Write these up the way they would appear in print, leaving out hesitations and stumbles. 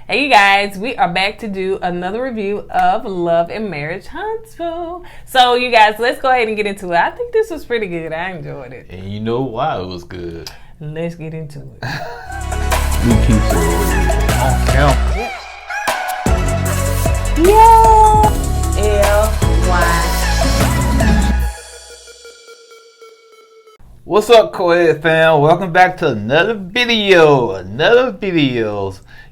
Hey you guys, we are back to do another review of Love and Marriage Huntsville. So you guys, let's go ahead and get into it. I think this was pretty good. I enjoyed it. And you know why it was good. Let's get into it. We keep it on camera. Yep. Yeah. LiQWYD. What's up, KOED fam? Welcome back to another videos.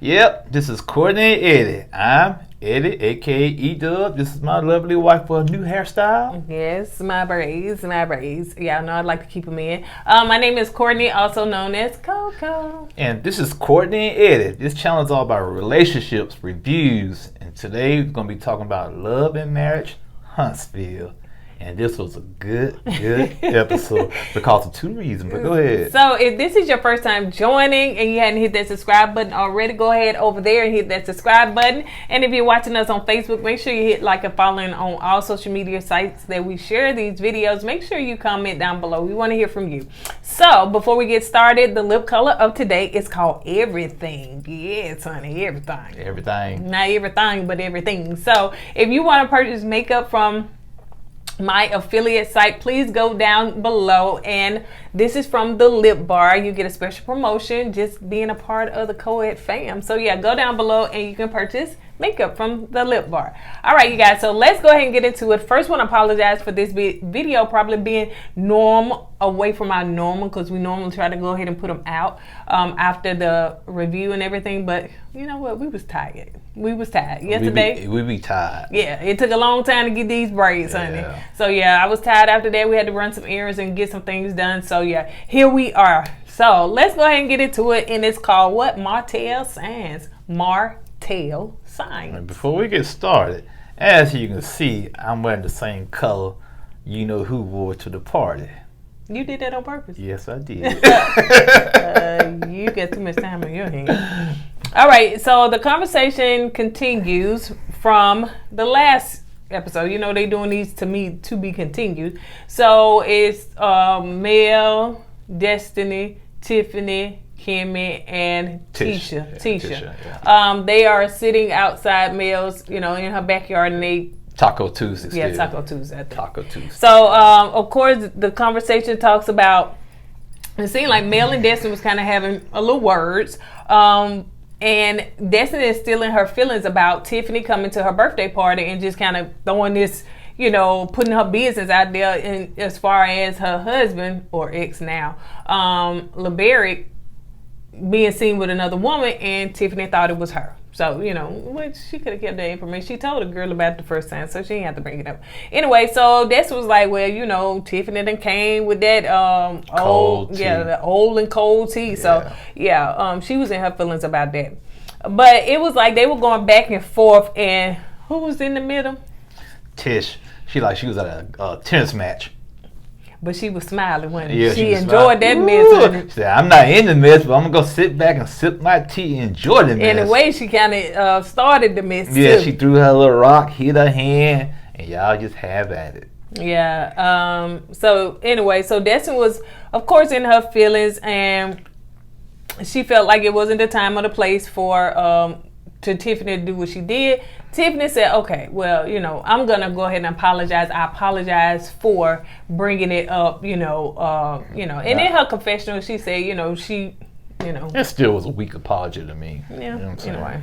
Yep, this is KOURTNEY. I'm Eddie, aka E-Dub. This is my lovely wife for a new hairstyle. Yes, my braids. Y'all know I'd like to keep them in. My name is Kourtney, also known as Coco. And this is KOURTNEY. This channel is all about relationships, reviews, and today we're going to be talking about Love and Marriage Huntsville. And this was a good episode because of two reasons, but go ahead. So if this is your first time joining and you hadn't hit that subscribe button already, go ahead over there and hit that subscribe button. And if you're watching us on Facebook, make sure you hit like and following on all social media sites that we share these videos. Make sure you comment down below. We want to hear from you. So before we get started, the lip color of today is called Everything. Yes, honey, everything. Everything. Not everything, but everything. So if you want to purchase makeup from my affiliate site, please go down below, and this is from the Lip Bar. You get a special promotion just being a part of the KOED fam. So yeah, go down below and you can purchase makeup from the Lip Bar. All right, you guys, so let's go ahead and get into it. First, want to apologize for this video probably being away from our normal, because we normally try to go ahead and put them out after the review and everything, but you know what, we was tired yesterday. We be tired. Yeah, it took a long time to get these braids, honey. So yeah, I was tired after that. We had to run some errands and get some things done. So yeah, here we are. So let's go ahead and get into it, and it's called what? Martell Signs. Martell Signs. Before we get started, as you can see, I'm wearing the same color you know who wore to the party. You did that on purpose? Yes, I did. You got too much time on your hands. All right, so the conversation continues from the last episode. You know, they doing these to be continued. So it's Mel, Destiny, Tiffany, Kimmy, and Tisha. Yeah. They are sitting outside Mel's, in her backyard, and they Taco Tuesday. Yeah, Taco Tuesday. Taco Tuesday. So, of course, the conversation talks about, it seemed like Mel and Destiny was kind of having a little words. And Destiny is still in her feelings about Tiffany coming to her birthday party and just kind of throwing this, putting her business out there in, as far as her husband, or ex now, LeBaric, being seen with another woman, and Tiffany thought it was her. So, which she could have kept that information. She told the girl about it the first time, so she didn't have to bring it up. Anyway, so Destiny was like, well, Tiffany then came with that the old and cold tea. Yeah. So, yeah, she was in her feelings about that. But it was like they were going back and forth, and who was in the middle? Tish. She was at a tennis match. But she was smiling when she enjoyed that mess. She said, I'm not in the mess, but I'm going to go sit back and sip my tea and enjoy the mess. In a way, she kind of started the mess, Yeah, too. she threw her little rock, hit her hand, and y'all just have at it. Yeah. So, anyway, so Destiny was, of course, in her feelings, and she felt like it wasn't the time or the place for Tiffany to do what she did. Tiffany said, okay, well, I'm going to go ahead and apologize. I apologize for bringing it up, and in her confessional, she said, It still was a weak apology to me. Yeah, anyway.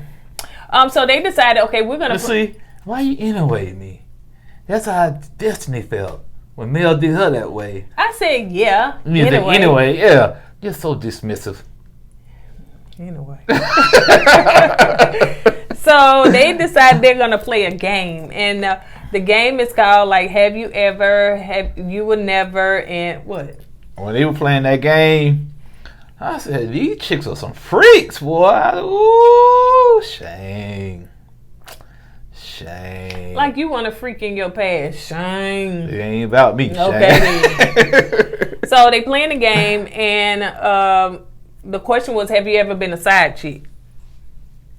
So they decided, okay, we're going to... See, why you anyway me? That's how Destiny felt when Mel did her that way. I said, yeah. Anyway, yeah. You're so dismissive. Anyway. So they decided they're going to play a game. And the game is called, have you ever, you would never, and what? When they were playing that game, I said, these chicks are some freaks, boy. Ooh, shame. Like you want to freak in your past. Shame. It ain't about me. Okay. So they playing the game, and the question was, have you ever been a side chick?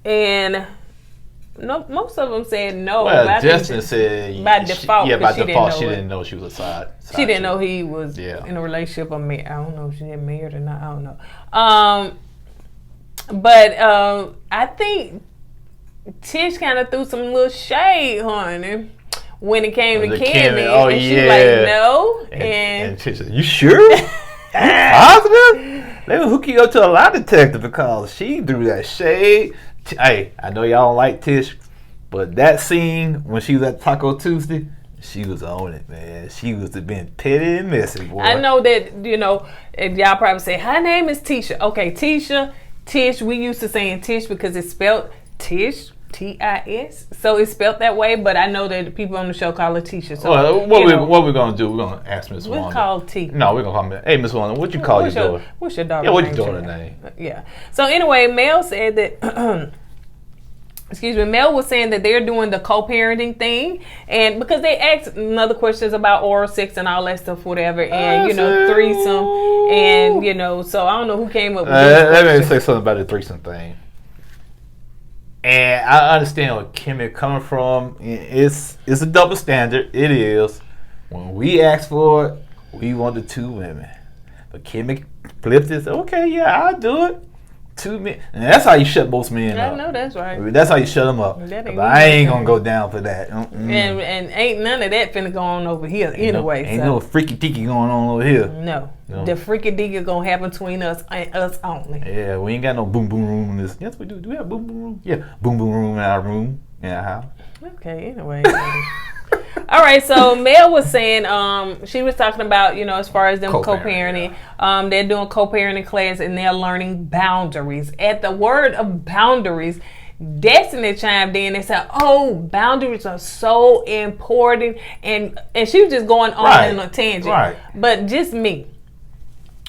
And no, most of them said no. Well, Justin said by default. By default, she didn't know she was a side she didn't know he was in a relationship or married. I don't know if she had married or not. I don't know. But I think Tish kind of threw some little shade, honey, when it came to Kimmy. Oh, and yeah. she like, no. And Tish said, you sure? Positive? They will hook you up to a lie detector because she threw that shade. Hey, I know y'all don't like Tish, but that scene when she was at Taco Tuesday, she was on it, man. She was being petty and messy, boy. I know that, and y'all probably say, her name is Tisha. Okay, Tisha, Tish, we used to saying Tish because it's spelled Tish, T-I-S. So it's spelled that way, but I know that the people on the show call her Tisha. So, what we're going to do, we're going to ask Miss Wanda. We'll call T. No, we're going to call me. Hey, Miss Wanda, what you call your daughter? What's your daughter? Yeah, what's your daughter name? Yeah. So anyway, Mel said that... Excuse me, Mel was saying that they're doing the co-parenting thing, and because they asked another questions about oral sex and all that stuff, whatever, and threesome, and so I don't know who came up with this. Let me say something about the threesome thing. And I understand where Kimmy coming from. It's a double standard. It is. When we asked for it, we wanted 2 women, but Kimmy flipped it. Said, okay, yeah, I'll do it. 2 men, and that's how you shut most men up. I know that's right. That's how you shut them up. I ain't gonna go down for that. And ain't none of that finna go on over here anyway. Ain't no freaky deaky going on over here. No, the freaky deaky gonna happen between us and us only. Yeah, we ain't got no boom boom room in this. Yes, we do. Do we have boom boom room? Yeah, boom boom room in our room in our house. Okay, anyway. All right, so Mel was saying, she was talking about, as far as them co-parenting, they're doing co-parenting class and they're learning boundaries. At the word of boundaries, Destiny chimed in and said, "Oh, boundaries are so important," and she was just going on in a tangent. Right. But just me.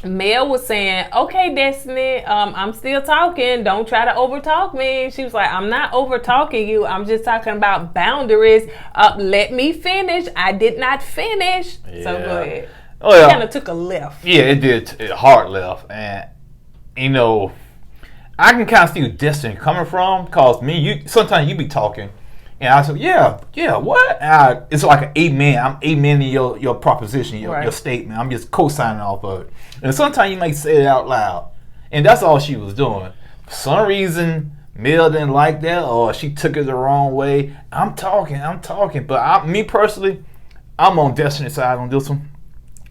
Mel was saying, okay, Destiny, I'm still talking. Don't try to overtalk me. She was like, I'm not overtalking you. I'm just talking about boundaries. Let me finish. I did not finish. Yeah. So go ahead. Oh, yeah. It kind of took a left. Yeah, it did. Hard left. And, I can kind of see where Destiny coming from because sometimes you be talking. And I said, yeah, what? It's like an amen. I'm amening your proposition, your statement. I'm just co-signing off of it. And sometimes you might say it out loud. And that's all she was doing. For some reason, Mel didn't like that or she took it the wrong way. I'm talking. But me personally, I'm on Destiny's side on this one.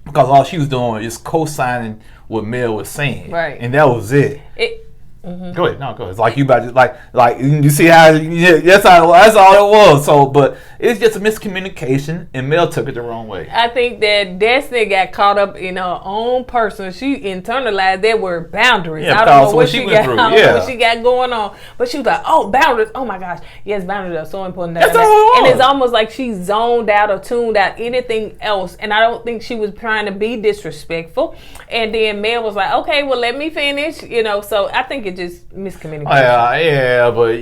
Because all she was doing is co-signing what Mel was saying. Right. And that was it. Mm-hmm. Go ahead. No, go ahead. It's like you about to like you see how that's all it was. So, but it's just a miscommunication, and Mel took it the wrong way. I think that Destiny got caught up in her own person. She internalized that word boundaries. Yeah, I don't know what she went through. What she got going on, but she was like, "Oh, boundaries! Oh my gosh, yes, boundaries are so important." That's all. And it's almost like she zoned out or tuned out anything else. And I don't think she was trying to be disrespectful. And then Mel was like, "Okay, well, let me finish." So I think it just miscommunication. Yeah, but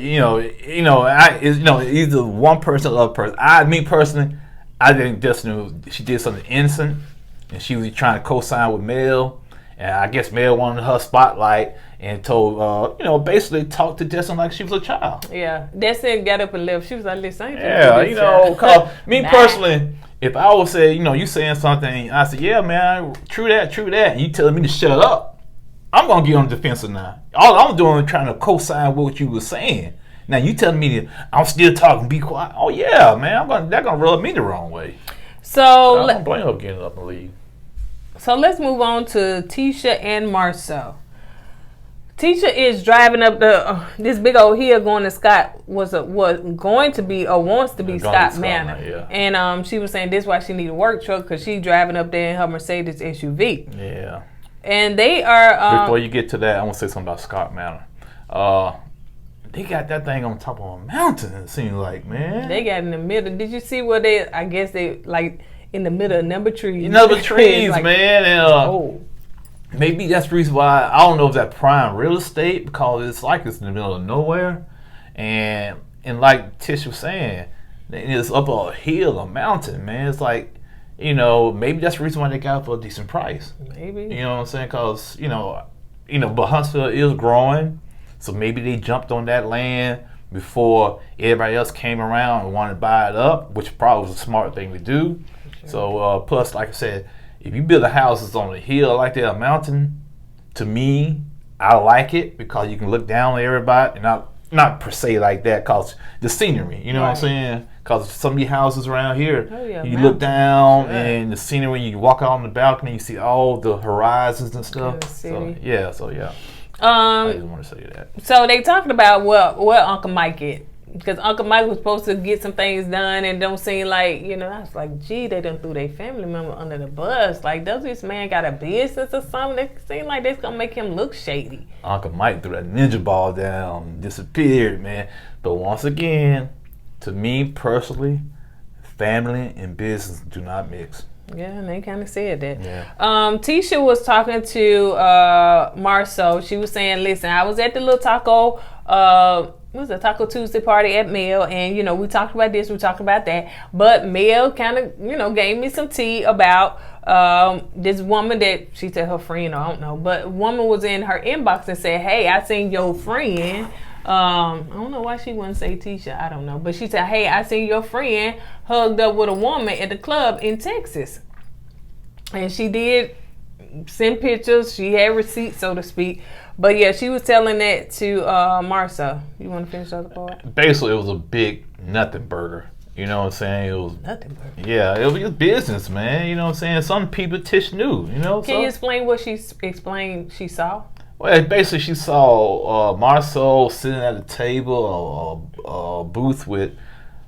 either one person or the other person. Me personally, I think Destiny she did something innocent, and she was trying to co-sign with Mel, and I guess Mel wanted her spotlight and told basically talked to Destiny like she was a child. Yeah, Destiny got up and left. She was like, "Listen, cause me personally, if I would say, you saying something, I said, yeah, man, true that, and you telling me to shut up. I'm gonna get on the defensive now. All I'm doing is trying to co-sign what you were saying. Now you telling me I'm still talking, be quiet. Oh yeah, man, that's gonna rub me the wrong way. So I don't blame her getting up and leave. So let's move on to Tisha and Marcel. Tisha is driving up this big old hill going to Scott wants to be Scott Manor. Yeah. And she was saying this is why she need a work truck because she's driving up there in her Mercedes SUV. Yeah. And they are. Before you get to that, I want to say something about Scott Manor. They got that thing on top of a mountain. It seems like, man. They got in the middle. Did you see where they? I guess they like in the middle of number trees. Like, man. And, maybe that's the reason why I don't know if that prime real estate because it's in the middle of nowhere, and like Tish was saying, it's up a hill, a mountain, man. It's like. Maybe that's the reason why they got it for a decent price. Maybe. You know what I'm saying? Because, but Huntsville is growing. So maybe they jumped on that land before everybody else came around and wanted to buy it up, which probably was a smart thing to do. Sure. So, plus, like I said, if you build a house that's on a hill like that, a mountain, to me, I like it because you can look down at everybody. And not per se like that, cause the scenery, you know what I'm saying? Cause some of the houses around here, you look down and the scenery. You walk out on the balcony, you see all the horizons and stuff. So yeah. I just want to say that. So they talking about what Uncle Mike is. Because Uncle Mike was supposed to get some things done and don't seem like, you know, I was like, gee, they done threw their family member under the bus. Like, does this man got a business or something? It seems like that's going to make him look shady. Uncle Mike threw that ninja ball down, disappeared, man. But once again, to me personally, family and business do not mix. Yeah, and they kind of said that. Yeah. Tisha was talking to Marceau. She was saying, listen, I was at the little taco it was a Taco Tuesday party at Mel, and you know, we talked about this, we talked about that, but Mel kind of, you know, gave me some tea about this woman that she said her friend, or I don't know, but a woman was in her inbox and said, hey, I seen your friend. I don't know why she wouldn't say Tisha, I don't know, but she said, hey, I seen your friend hugged up with a woman at the club in Texas. And she did send pictures, she had receipts, so to speak. But yeah, she was telling that to Marceau. You want to finish the other part? Basically, it was a big nothing burger. You know what I'm saying? It was nothing burger. Yeah, it was business, man. You know what I'm saying? Some people Tish knew. You know. Can you explain what she saw? Well, basically, she saw Marceau sitting at a table, a booth with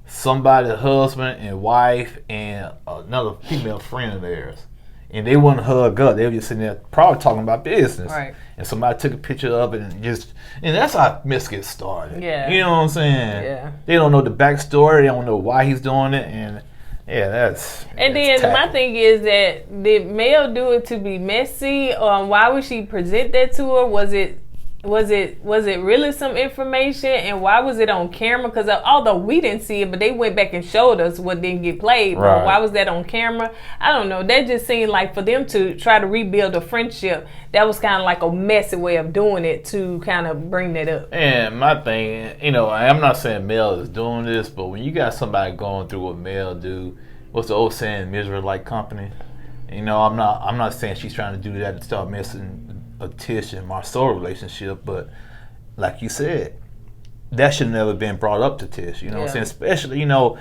somebody's husband and wife and another female friend of theirs. And they wouldn't hug up. They were just sitting there probably talking about business. Right. And somebody took a picture of it and that's how mess gets started. Yeah. You know what I'm saying? Yeah. They don't know the backstory. They don't know why he's doing it. And yeah, that's then tacky. My thing is that did Mel do it to be messy? Why would she present that to her? Was it really some information, and why was it on camera? Because although we didn't see it, but they went back and showed us what didn't get played. Right. But why was that on camera? I don't know. That just seemed like for them to try to rebuild a friendship, that was kind of like a messy way of doing it to kind of bring that up. And my thing, you know, I'm not saying Mel is doing this, but when you got somebody going through what Mel do, what's the old saying, misery like company? You know, I'm not saying she's trying to do that to start messing a Tish and Marceau relationship, but like you said, that should have never been brought up to Tish. You know what I'm saying? Especially, you know,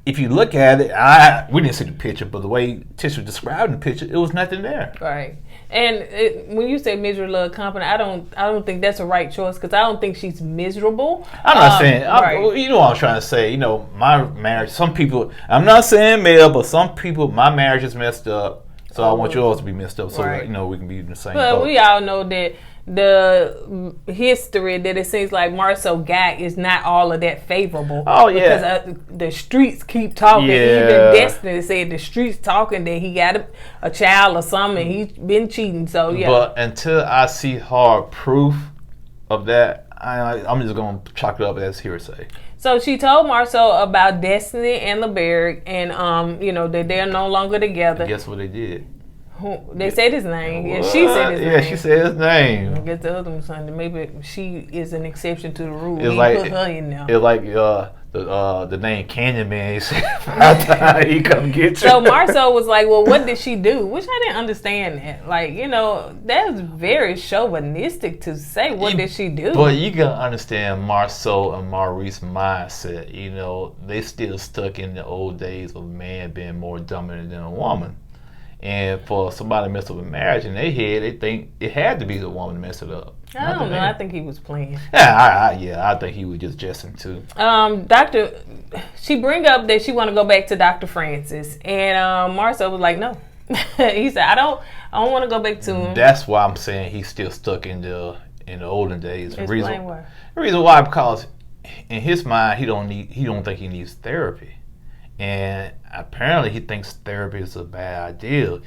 if you look at it, we didn't see the picture, but the way Tish was describing the picture, it was nothing there. Right. And when you say misery love company, I don't think that's a right choice, because I don't think she's miserable. I'm not saying, you know what I'm trying to say. You know, my marriage, some people, I'm not saying Mel, but some people, my marriage is messed up. So I want yours to be messed up, so that, you know, we can be in the same boat. But we all know that the history that it seems like Marceau got is not all of that favorable. Oh yeah, because the streets keep talking. Yeah. Even Destiny said the streets talking that he got a child or something. And he's been cheating. So yeah. But until I see hard proof of that, I'm just gonna chalk it up as hearsay. So she told Marceau about Destiny and LeBerg, and you know, that they're no longer together. And guess what they did? They said his name. Yeah, she said his name. Yeah, she said his name. I guess the other one Sunday. Maybe she is an exception to the rule. It's he like put her in there. It's like the name Canyon Man. He said, "By the time he come get you." So Marceau was like, "Well, what did she do?" Which I didn't understand that. Like, you know, that was very chauvinistic to say. What did she do? But you gotta understand Marceau and Maurice's mindset. You know, they still stuck in the old days of a man being more dominant than a woman. And for somebody to mess up a marriage in their head, they think it had to be the woman to mess it up. I don't know. I think he was playing. Yeah, I think he was just jesting too. She bring up that she want to go back to Dr. Francis, and Marceau was like, no. He said, I don't want to go back to him. That's why I'm saying he's still stuck in the olden days. Explain why. The reason why, because in his mind he don't think he needs therapy. And apparently he thinks therapy is a bad idea.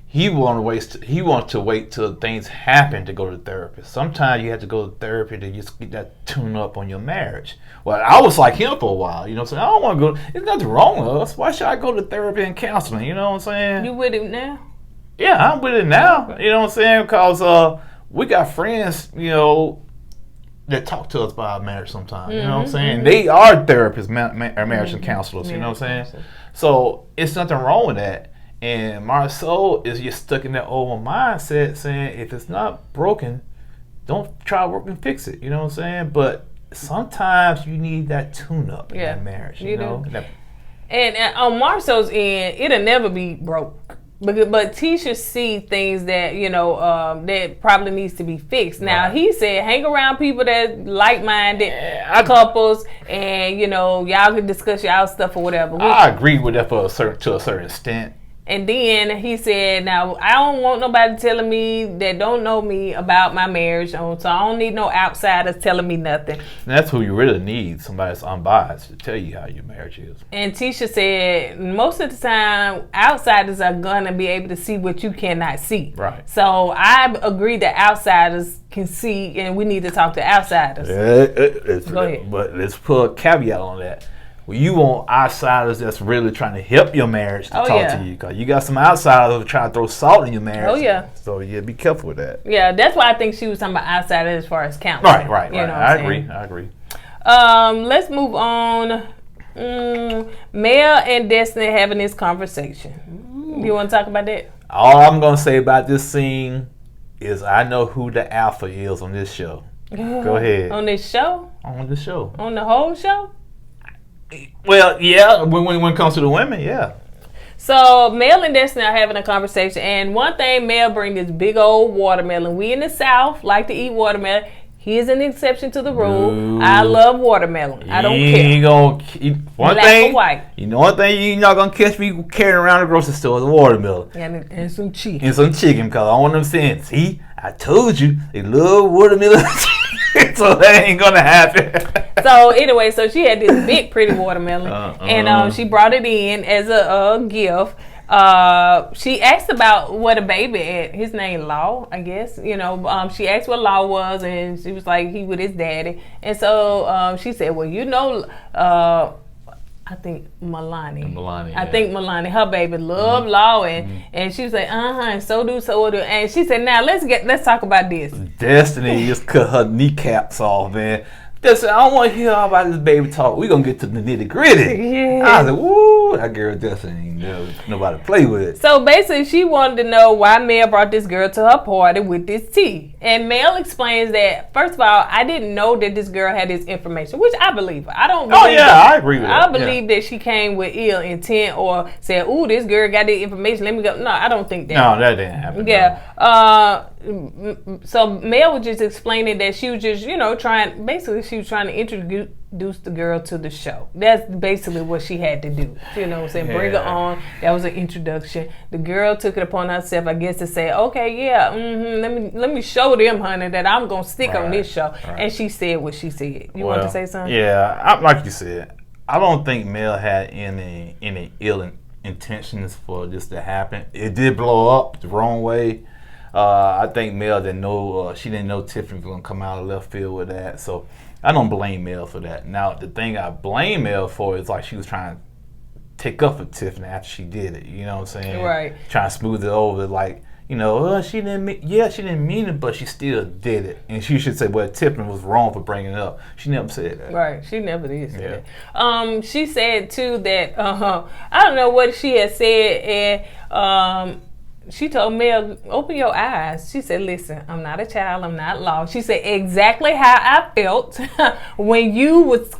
He wants to wait till things happen to go to therapy. Sometimes you have to go to therapy to just get that tune up on your marriage. Well, I was like him for a while. You know what I'm saying? I don't want to go. There's nothing wrong with us. Why should I go to therapy and counseling? You know what I'm saying? You with him now? Yeah, I'm with it now. You know what I'm saying? Because we got friends, you know, that talk to us about our marriage sometimes. You know what I'm saying? They are therapists, marriage and counselors. You know what I'm saying? So it's nothing wrong with that. And Marceau is just stuck in that old mindset saying if it's not broken, don't try to work and fix it. You know what I'm saying? But sometimes you need that tune-up in that marriage. You know. And on Marcel's end, it'll never be broke. But Tisha see things that, that probably needs to be fixed. Now, he said, hang around people that like-minded couples, and, y'all can discuss y'all stuff or whatever. I agree with that to a certain extent. And then he said, now, I don't want nobody telling me that don't know me about my marriage, so I don't need no outsiders telling me nothing. And that's who you really need, somebody that's unbiased to tell you how your marriage is. And Tisha said, most of the time, outsiders are going to be able to see what you cannot see. Right. So I agree that outsiders can see, and we need to talk to outsiders. Go ahead. But let's put a caveat on that. Well, you want outsiders that's really trying to help your marriage to talk to you, because you got some outsiders who are trying to throw salt in your marriage. Oh, yeah. So, be careful with that. Yeah, that's why I think she was talking about outsiders as far as counseling. Right. I agree. Let's move on. Mel and Destiny having this conversation. You want to talk about that? All I'm going to say about this scene is I know who the alpha is on this show. Go ahead. On this show? On the show. On the whole show? Well, yeah, when it comes to the women, yeah. So Mel and Destiny are having a conversation, and one thing, Mel bring this big old watermelon. We in the South like to eat watermelon. He is an exception to the rule. Ooh. I love watermelon. I don't care. Black or white. One thing you're not gonna catch me carrying around the grocery store is a watermelon. And some chicken. Because I want them saying, see, I told you, they love watermelon. So that ain't gonna happen. So anyway, so she had this big pretty watermelon, and she brought it in as a gift. She asked about what a baby at. His name Law, I guess. She asked what Law was, and she was like, he with his daddy. And so she said, well, I think Milani. I think Milani, her baby, love Law, and she was like, and so do. And she said, now let's talk about this. Destiny just cut her kneecaps off, man. I don't want to hear all about this baby talk. We're going to get to the nitty gritty. Yeah. I was like, woo, that girl Destiny ain't nobody to play with. So basically, she wanted to know why Mel brought this girl to her party with this tea. And Mel explains that, first of all, I didn't know that this girl had this information, which I believe her. I don't believe I agree with that. I believe that she came with ill intent or said, ooh, this girl got this information, let me go. No, I don't think that. No, that didn't happen. Yeah. No. So Mel was just explaining that she was just, she was trying to introduce the girl to the show. That's basically what she had to do. You know what I'm saying? Yeah. Bring her on. That was an introduction. The girl took it upon herself, I guess, to say, okay, yeah, let me show them, honey, that I'm going to stick on this show. Right. And she said what she said. You want to say something? Yeah, like you said, I don't think Mel had any ill intentions for this to happen. It did blow up the wrong way. I think Mel didn't know, she didn't know Tiffany was going to come out of left field with that. So I don't blame Mel for that. Now, the thing I blame Mel for is like she was trying to take up for Tiffany after she did it. You know what I'm saying? Right. Trying to smooth it over like, she didn't mean it, but she still did it. And she should say, well, Tiffany was wrong for bringing it up. She never said that. Right. She never did say that. She said, too, that, I don't know what she had said, and, she told Mel, open your eyes. She said, listen, I'm not a child. I'm not lost. She said, exactly how I felt when you was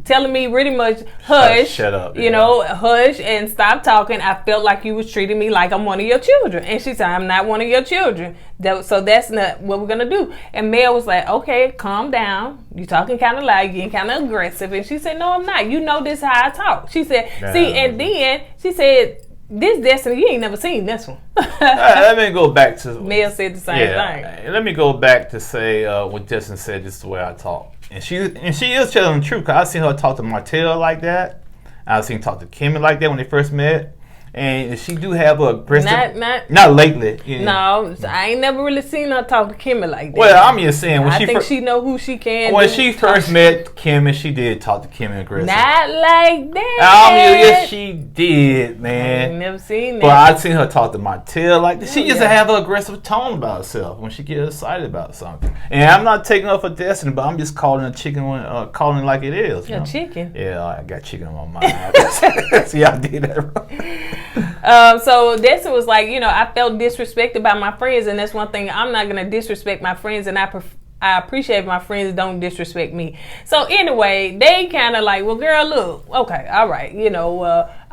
telling me pretty much, hush. Shut up. Hush and stop talking. I felt like you was treating me like I'm one of your children. And she said, I'm not one of your children. So that's not what we're going to do. And Mel was like, okay, calm down. You're talking kind of loud. You're getting kind of aggressive. And she said, no, I'm not. You know this how I talk. She said, and then she said, this Destiny, you ain't never seen this one. Let me go back to... Mel said the same thing. Let me go back to say what Destiny said, this is the way I talk. And she is telling the truth, because I've seen her talk to Martell like that. I've seen her talk to Kimmy like that when they first met. And she do have a aggressive... Not lately. No, I ain't never really seen her talk to Kimmy like that. Well, I'm just saying... I think she know who she can. When she first met Kimmy, she did talk to Kimmy aggressive. Not like that. Yes, she did, man. I ain't never seen that. But I've seen her talk to Martell like that. She used to have an aggressive tone about herself when she gets excited about something. And I'm not taking her for Destiny, but I'm just calling a chicken calling it like it is. A chicken? Yeah, I got chicken on my mind. See, I did that wrong. So Destiny was like, I felt disrespected by my friends, and that's one thing. I'm not gonna disrespect my friends, and I I appreciate my friends don't disrespect me. So anyway, they kind of like, well, girl, look, okay, all right, I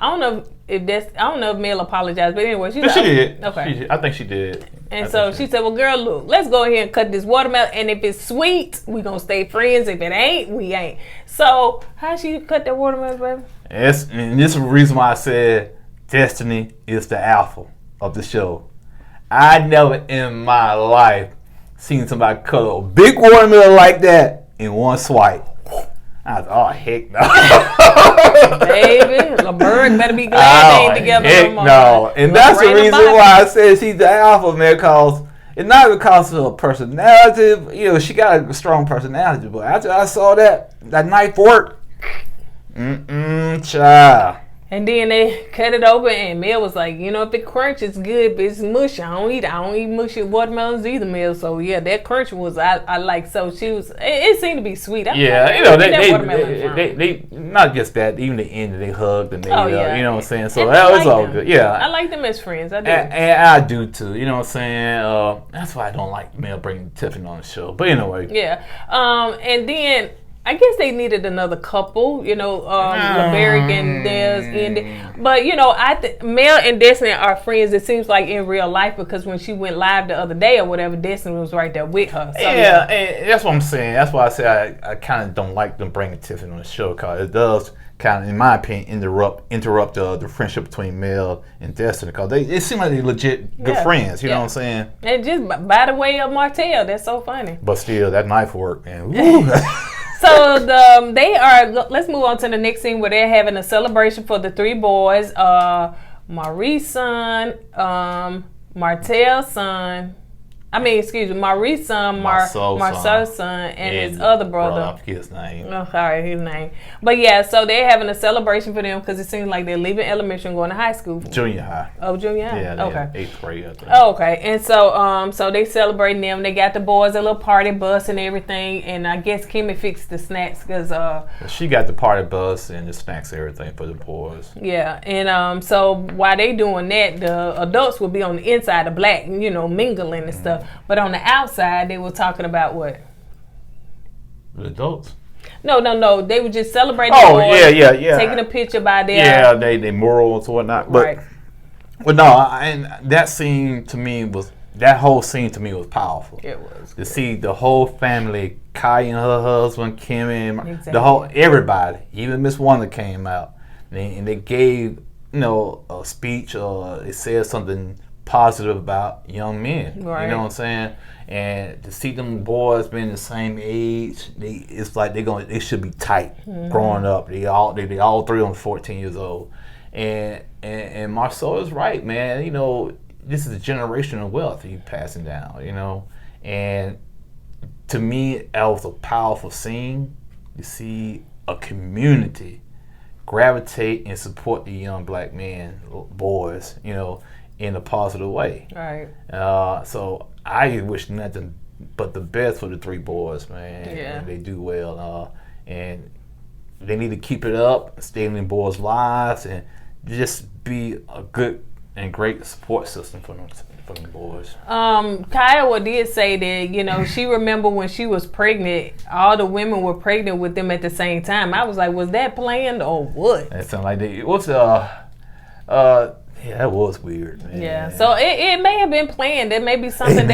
don't know if Mel apologized, but anyway, she did. Okay, I think she did. And so she said, well, girl, look, let's go ahead and cut this watermelon, and if it's sweet, we gonna stay friends. If it ain't, we ain't. So how she cut that watermelon, baby? And this is the reason why I said Destiny is the alpha of the show. I never in my life seen somebody cut a big watermelon like that in one swipe. I was, oh, heck no. Baby, LeBerg better be glad they ain't together no more. No. And that's the reason why I said she's the alpha, man, because it's not because of her personality. She got a strong personality, but after I saw that knife work, child. And then they cut it open, and Mel was like, if it crunch, it's good, but it's mushy. I don't eat mushy watermelons either, Mel. So yeah, that crunch was I like. So she was. It seemed to be sweet. They not just that. Even the end, they hugged and they, you know what I'm saying. So and that was all good. Yeah, I like them as friends. I do, and I do too. You know what I'm saying. That's why I don't like Mel bringing Tiffany on the show. But anyway. Yeah. And then. I guess they needed another couple, LeBerg and Des. But, Mel and Destiny are friends, it seems like, in real life, because when she went live the other day or whatever, Destiny was right there with her. So, and that's what I'm saying. That's why I say I kind of don't like them bringing Tiffany on the show, because it does kind of, in my opinion, interrupt the friendship between Mel and Destiny, because it seem like they're legit good friends, you know what I'm saying? And just by the way of Martell, that's so funny. But still, that knife work, man. Woo. So let's move on to the next scene where they're having a celebration for the three boys. Maurice's son, Marcel's son. Maurice's son, Marcel's son, and his other brother. I forget his name. Oh, sorry, his name. But yeah, so they're having a celebration for them because it seems like they're leaving elementary and going to high school. Junior high. Oh, junior high? Yeah, okay. 8th grade, I think. Oh, okay. And so they celebrating them. They got the boys a little party bus and everything. And I guess Kimmy fixed the snacks because she got the party bus and the snacks and everything for the boys. Yeah. And so while they doing that, the adults will be on the inside of black, mingling and stuff. But on the outside, they were talking about what? The adults? No. They were just celebrating. Oh, yeah. Taking a picture by their. Yeah, they morals and whatnot. But, right. But no, and that whole scene to me was powerful. It was. To see the whole family, Kai and her husband, Kimmy, exactly. Everybody, even Miss Wonder came out. And they gave, a speech or it said something positive about young men. Right. You know what I'm saying? And to see them boys being the same age, it's like they should be tight growing up. They all three of them 14 years old. And Marceau is right, man. This is a generational wealth he's passing down, And to me, that was a powerful scene. You see a community gravitate and support the young black men, boys, in a positive way. Right. So I wish nothing but the best for the three boys, man. Yeah. And they do well. And they need to keep it up, stay in the boys' lives, and just be a good and great support system for them boys. Kiowa did say that, she remember when she was pregnant, all the women were pregnant with them at the same time. I was like, was that planned or what? That sounded like it was yeah, that was weird, man. Yeah, so it may have been planned. It may be something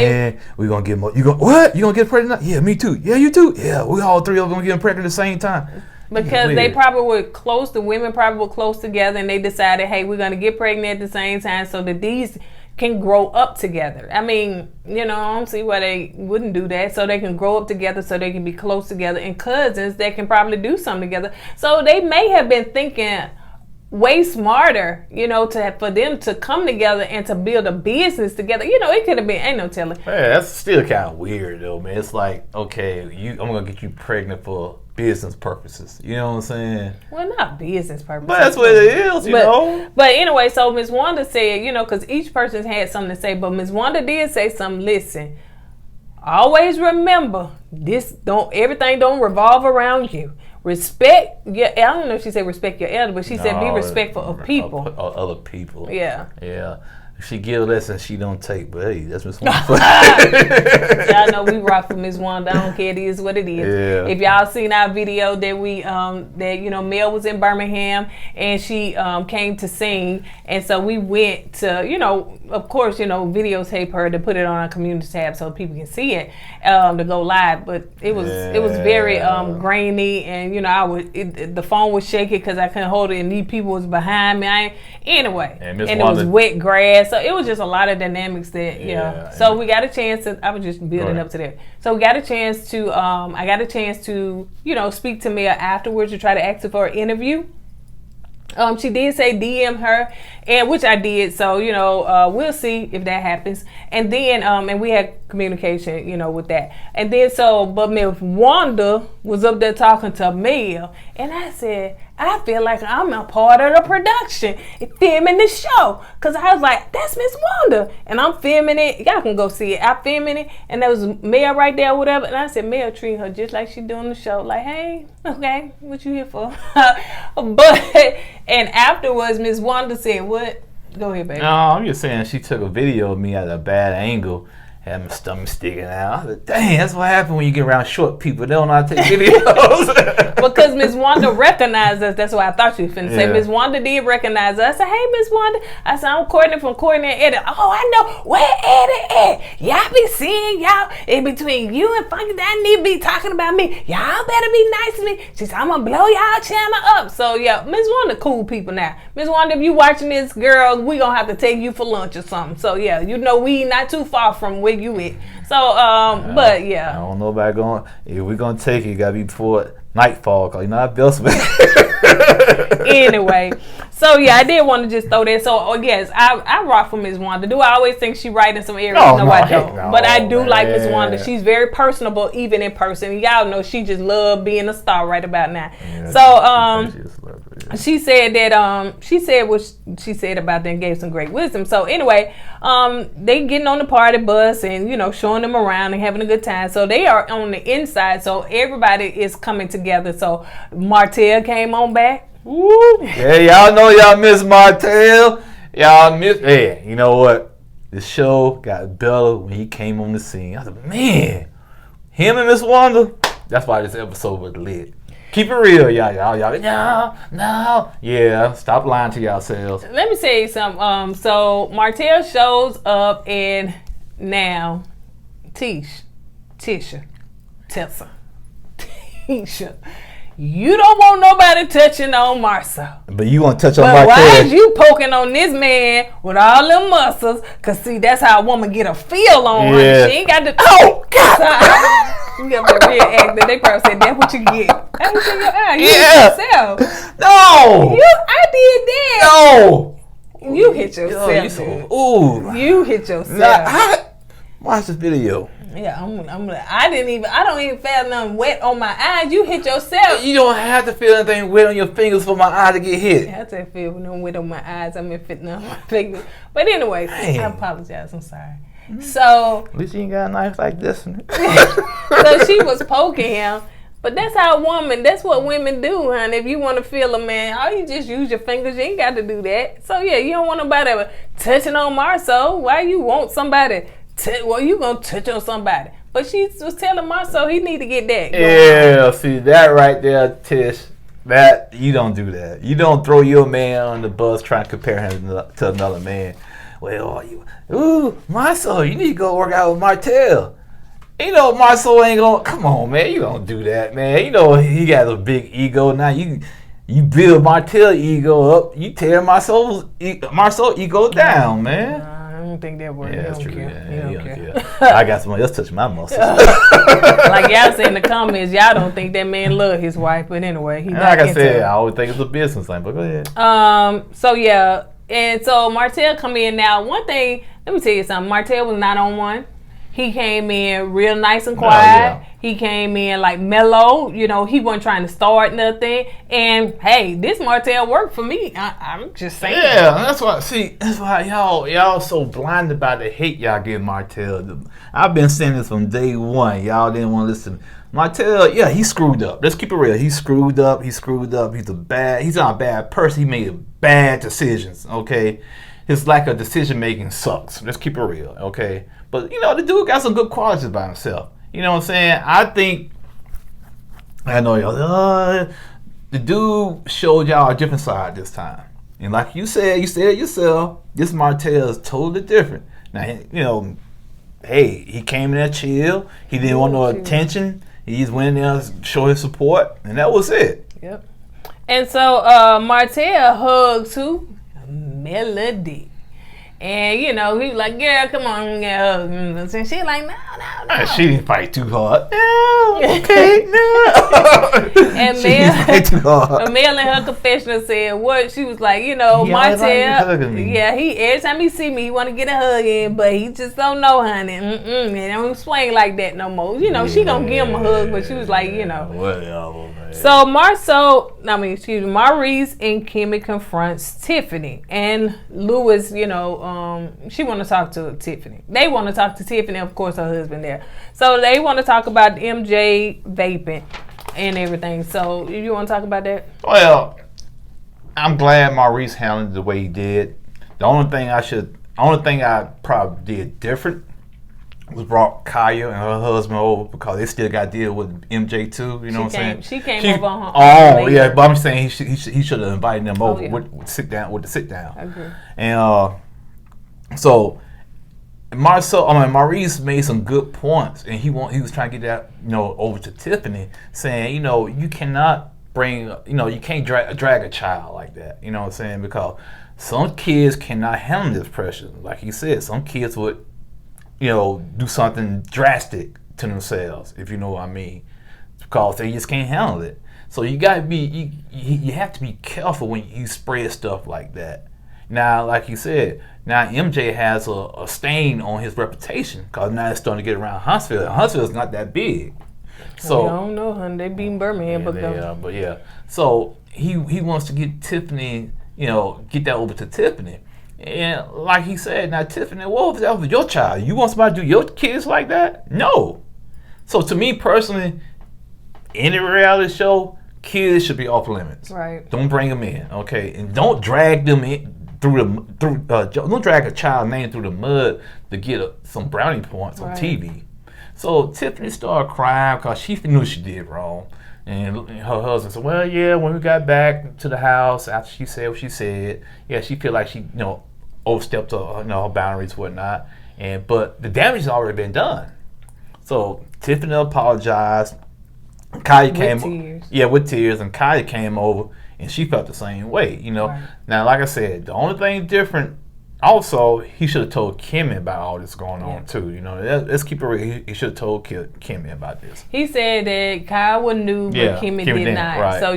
we're gonna get more. What? You gonna get pregnant? Yeah, me too. Yeah, you too. Yeah, we all three of them gonna get pregnant at the same time. Because they probably were close, the women probably were close together, and they decided, hey, we're gonna get pregnant at the same time so that these can grow up together. I don't see why they wouldn't do that. So they can grow up together, so they can be close together, and cousins that can probably do something together. So they may have been thinking way smarter, for them to come together and to build a business together. It could have been, ain't no telling. Yeah, that's still kind of weird though, man. It's like, okay, I'm gonna get you pregnant for business purposes. You know what I'm saying? Well, not business purposes. But that's what it is, you know. But anyway, so Ms. Wanda said, because each person had something to say, but Ms. Wanda did say something. Listen, always remember, everything don't revolve around you. Respect your, I don't know if she said respect your elder, but she said be respectful of people. Other people. Yeah. Yeah. She give lessons, she don't take. But hey, that's Miss Wanda. Y'all know we rock for Miss Wanda. I don't care. It is what it is. Yeah. If y'all seen our video that we Mel was in Birmingham and she came to sing, and so we went to of course videotape her to put it on our community tab so people can see it to go live. But it was very grainy, and the phone was shaky because I couldn't hold it, and these people was behind me. Anyway, and it was wet grass. So it was just a lot of dynamics that, So we got a chance to, I was just building up to that. So we got a chance to, I got a chance to, speak to Mia afterwards to try to ask her for an interview. She did say DM her, and which I did. So we'll see if that happens. And then and we had communication, with that. And then but Miss Wanda was up there talking to Mel, and I said, I feel like I'm a part of the production, filming the show, cause I was like, that's Miss Wanda, and I'm filming it. Y'all can go see it. I'm filming it, and there was Mel right there, or whatever. And I said, Mel treat her just like she doing the show, like, hey, okay, what you here for? And afterwards, Miss Wanda said, what? Go ahead, baby. No, I'm just saying she took a video of me at a bad angle. Had my stomach sticking out. I said, dang, that's what happened when you get around short people. They don't know how to take videos. Because Miss Wanda recognized us. That's why I thought you were finna say. Miss Wanda did recognize us. I said, hey, Miss Wanda. I said, I'm Courtney from Kourtney and Eddie. Oh, I know. Where Eddie at? Y'all be seeing y'all in between you and Funky Daddy need to be talking about me. Y'all better be nice to me. She said, I'm going to blow y'all channel up. So, yeah, Miss Wanda cool people now. Miss Wanda, if you watching this, girl, we going to have to take you for lunch or something. So, yeah, we not too far from where you at. So, but yeah. I don't know about going. If we're gonna take it, gotta be before nightfall, cause I built Anyway, so yeah, I did want to just throw that. So, yes, I rock for Miss Wanda. Do I always think she right in some areas? No, I don't. But I do like Miss Wanda. She's very personable, even in person. Y'all know she just love being a star right about now. Yeah, so, she said that she said what she said about them, gave some great wisdom. So anyway, they getting on the party bus and showing them around and having a good time. So they are on the inside. So everybody is coming together. So Martell came on back. Woo. Yeah, y'all know y'all miss Martell. Y'all miss. Hey, you know what? The show got better when he came on the scene. I said, man, him and Miss Wanda. That's why this episode was lit. Keep it real, y'all. No. Yeah, stop lying to yourselves. Let me tell you something. So Martell shows up, and now Tisha, you don't want nobody touching on Marcel. But you want to touch on Martell. Why is you poking on this man with all them muscles? Because, see, that's how a woman get a feel on her. She ain't got to... Oh, God! You got to be real actor. They probably said, that's what you get. That's what's in your eye. You hit yourself. No! I did that. No! You hit yourself. You hit yourself. Watch this video. Yeah, I don't even feel nothing wet on my eyes. You hit yourself. You don't have to feel anything wet on your fingers for my eye to get hit. I have to feel nothing wet on my eyes. I mean, fitting on my fingers. But anyway, I apologize. I'm sorry. So at least you ain't got a knife like this. So she was poking him. But that's that's what women do, honey. If you want to feel a man, all you just use your fingers. You ain't got to do that. So yeah, you don't want nobody touching on Marcel. Why you want somebody? You gonna touch on somebody? But she was telling Marcel he need to get that. Yeah, see that right there, Tish. That you don't do that. You don't throw your man on the bus trying to compare him to another man. Well, Marcel, you need to go work out with Martell. Marcel ain't gonna. Come on, man. You don't do that, man. He got a big ego. Now you build Martell ego up. You tear Marcel ego down, man. I don't think that works. Yeah, that's true. Care. You don't care. I got somebody else touching my muscles. Like y'all say in the comments, y'all don't think that man love his wife, but anyway, he. Like I said, I always think it's a business thing. But go ahead. So yeah, and so Martell come in now. One thing, let me tell you something. Martell was not on one. He came in real nice and quiet. Yeah. He came in like mellow. He wasn't trying to start nothing. And hey, this Martell worked for me. I'm just saying. Yeah, that's why y'all so blinded by the hate y'all give Martell. I've been saying this from day one. Y'all didn't want to listen. Martell, yeah, he screwed up. Let's keep it real. He screwed up. He's not a bad person. He made bad decisions. Okay. his lack of decision making sucks. Let's keep it real, okay? But you know, the dude got some good qualities about himself. You know what I'm saying? I know y'all. The dude showed y'all a different side this time, and like you said it yourself. This Martell is totally different. Now, you know, hey, he came in there chill. He didn't want no attention. He just went in there to show his support, and that was it. Yep. And so Martell hugged who? Melody. And, you know, he was like, girl, come on, girl. And she like, no. She didn't fight too hard. No, okay, no. And Mel in her confessional said what? She was like, you know, Martell, he every time he see me, he want to get a hug in, but he just don't know, honey. It don't swing like that no more. You know, she going to give him a hug, but she was like, you know. Whatever, man. So Maurice and Kimmy confronts Tiffany, and Louis, you know, she want to talk to Tiffany. They want to talk to Tiffany, of course, her husband there. So they want to talk about MJ vaping and everything. So you want to talk about that? Well, I'm glad Maurice handled it the way he did. The only thing I probably did different was brought Kaya and her husband over because they still got to deal with MJ too. You know what I'm saying? She came over on her. Oh yeah, but I'm saying he should have invited them over with the sit down. I agree. And so Maurice made some good points, and he was trying to get that, you know, over to Tiffany, saying, you know, you cannot bring, you know, you can't drag a child like that. You know what I'm saying? Because some kids cannot handle this pressure. Like he said, some kids would, you know, do something drastic to themselves, if you know what I mean, because they just can't handle it. So you gotta be, you have to be careful when you spread stuff like that. Now, like you said, now MJ has a stain on his reputation because now it's starting to get around Huntsville. Huntsville's not that big, so I don't know, honey. They beating Birmingham, but yeah. So he wants to get Tiffany, you know, get that over to Tiffany. And like he said, now Tiffany, what if that was your child? You want somebody to do your kids like that? No. So to me personally, any reality show, kids should be off limits. Right. Don't bring them in, okay? And don't drag them in don't drag a child name through the mud to get some brownie points on TV. So Tiffany started crying because she knew she did wrong. And her husband said, well, yeah, when we got back to the house after she said what she said, yeah, she feel like she, you know, overstepped her, you know, her boundaries and whatnot. But the damage has already been done. So Tiffany apologized. Kaya came, with tears, and Kaya came over, and she felt the same way, you know. Right. Now, like I said, the only thing different, also, he should have told Kimmy about all this going on too. You know, let's keep it real. He should have told Kimmy about this. He said that Kyle knew, but Kimmy did not. Right. So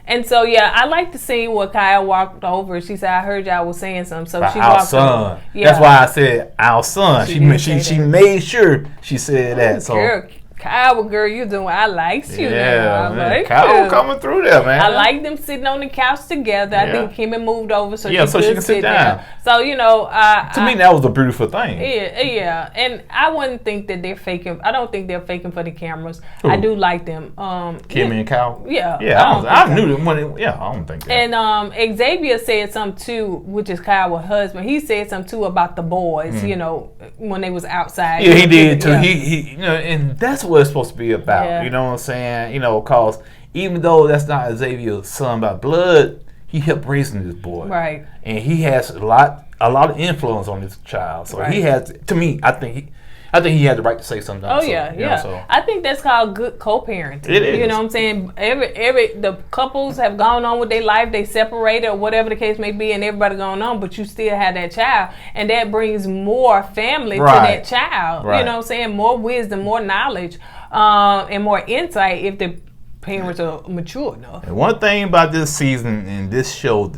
and so I like the scene where Kyle walked over. She said, "I heard y'all was saying something." So she walked over. Yeah. That's why I said our son. She made sure she said that. So. Girl, Kyle, girl, you doing? I liked you. Yeah, man. Kyle coming through there, man. I like them sitting on the couch together. I think Kimmy moved over so she can sit down. So to me, that was a beautiful thing. Yeah, and I wouldn't think that they're faking. I don't think they're faking for the cameras. Who? I do like them. Kimmy and Kyle. Yeah, I knew them when. I don't think that. And Xavier said something too, which is Kyle's husband. He said something too about the boys. You know, when they was outside. Yeah, he did too. He you know, and that's what it's supposed to be about. You know what I'm saying? You know, cause even though that's not Xavier's son by blood, he helped raising this boy. Right. And he has a lot of influence on this child. So he has, to me, I think he had the right to say something. Oh, so. I think that's called good co-parenting. It is. You know what I'm saying? The couples have gone on with their life, they separated or whatever the case may be, and everybody going on, but you still have that child, and that brings more family to that child. Right. You know what I'm saying? More wisdom, more knowledge, and more insight if the parents are mature enough. And one thing about this season and this show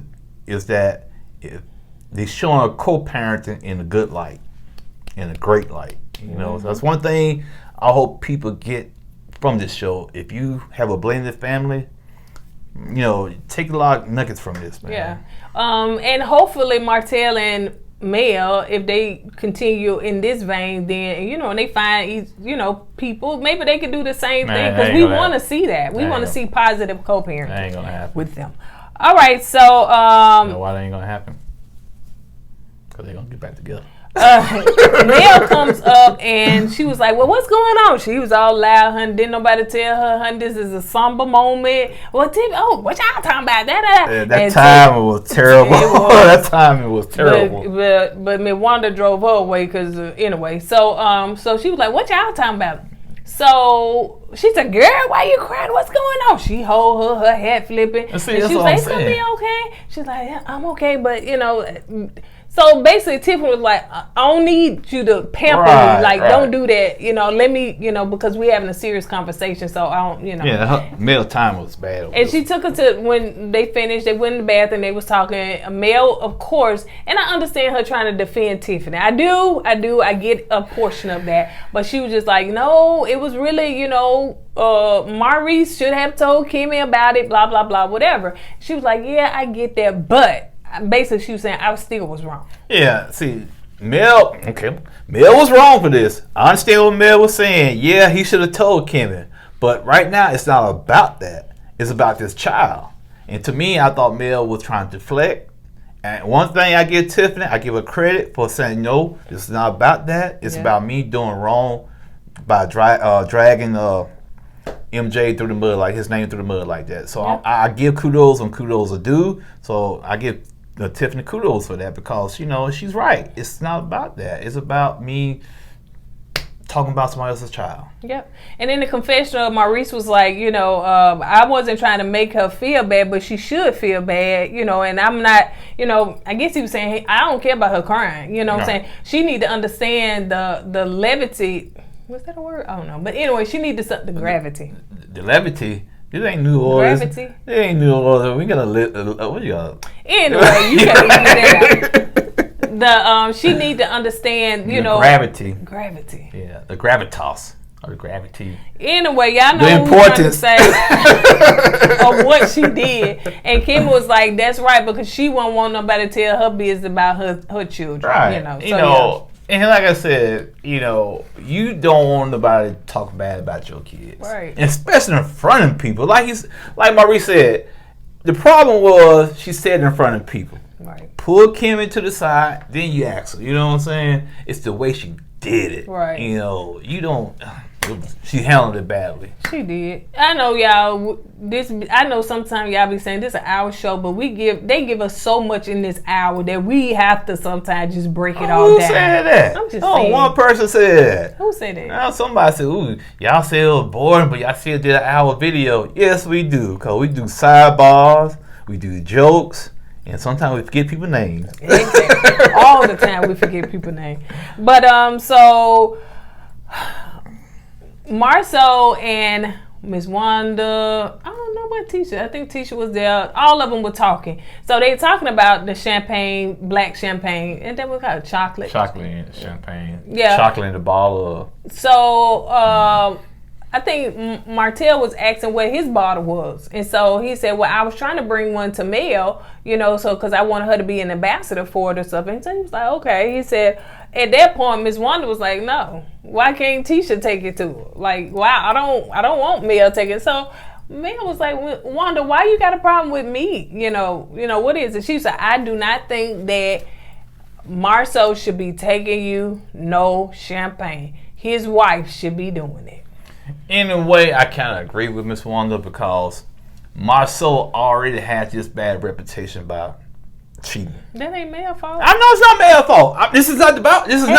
is that they're showing co-parenting in a good light, in a great light. You know, so that's one thing I hope people get from this show. If you have a blended family, you know, take a lot of nuggets from this, man. Yeah. And hopefully Martell and Mel, if they continue in this vein, then, you know, and they find, you know, people, maybe they can do the same thing, because we want to see that. We want to see positive co-parenting that ain't gonna happen with them. All right, so you know why that ain't gonna happen? Because they're going to get back together. Mel comes up and she was like, well, what's going on? She was all loud, honey. Didn't nobody tell her, honey, this is a somber moment. Well, Tiff, what y'all talking about? That time was terrible. That time was terrible. But Miss Wanda drove her away because, anyway. So she was like, what y'all talking about? So she said, girl, why you crying? What's going on? She hold her head flipping. And she was like, it's going to be okay. She's like, yeah, I'm okay. But, so basically Tiffany was like, I don't need you to pamper me. Like, don't do that. Let me, because we're having a serious conversation. So I don't, Yeah, her Mel time was bad. And she took her to, when they finished, they went in the bathroom, they was talking. Mel, of course, and I understand her trying to defend Tiffany. I do. I get a portion of that. But she was just like, no, it was really, Maurice should have told Kimmy about it, blah, blah, blah, whatever. She was like, yeah, I get that, but basically she was saying I still was wrong. Yeah, see, Mel was wrong for this. I understand what Mel was saying. Yeah, he should have told Kimmy. But right now, it's not about that. It's about this child. And to me, I thought Mel was trying to deflect. And one thing I give Tiffany, I give her credit for saying, no, it's not about that. It's about me doing wrong by dragging MJ through the mud, like his name through the mud like that. So I give kudos when kudos are due. So I give Tiffany kudos for that because, she's right. It's not about that. It's about me talking about somebody else's child. Yep. And in the confessional, Maurice was like, I wasn't trying to make her feel bad, but she should feel bad, and I'm not, I guess he was saying, hey, I don't care about her crying. You know what I'm saying? She need to understand the levity. Was that a word? I don't know. But anyway, she need the gravity. The levity? This ain't New Orleans. Gravity? This ain't New Orleans. We gotta what you got? Anyway, you can't leave that out. She need to understand, gravity. Gravity. Yeah, the gravitas. Or the gravity. Anyway, y'all know what I'm trying to say of what she did. And Kim was like, that's right, because she won't want nobody to tell her business about her children. Right. And like I said, you don't want nobody to talk bad about your kids. Right. And especially in front of people. Like Maurice said, the problem was she said it in front of people. Right. Pull Kimmy to the side, then you ask her. You know what I'm saying? It's the way she did it. Right. You don't... She handled it badly. She did. I know y'all. I know sometimes y'all be saying this is an hour show, but they give us so much in this hour that we have to sometimes just break it all down. Who said that? I'm just saying. One person said that. Who said that? Now somebody said, "Ooh, y'all said it was boring, but y'all still did an hour video." Yes, we do, cause we do sidebars, we do jokes, and sometimes we forget people's names. Exactly. All the time we forget people's names. But so. Marceau and Miss Wanda, I don't know about Tisha. I think Tisha was there. All of them were talking. So they talking about the champagne, black champagne, and that was called chocolate. Chocolate and champagne. Yeah. Chocolate in the bottle. So I think Martell was asking what his bottle was. And so he said, well, I was trying to bring one to Mel, so because I wanted her to be an ambassador for it or something. And so he was like, okay. He said, at that point, Miss Wanda was like, no, why can't Tisha take it to her? Like, wow, I don't want Mel to take it. So Mel was like, Wanda, why you got a problem with me? What is it? She said, I do not think that Marceau should be taking you no champagne. His wife should be doing it. In a way, I kind of agree with Miss Wanda because Marceau already had this bad reputation by cheating. That ain't Mel's fault. I know it's not Mel's fault. This is not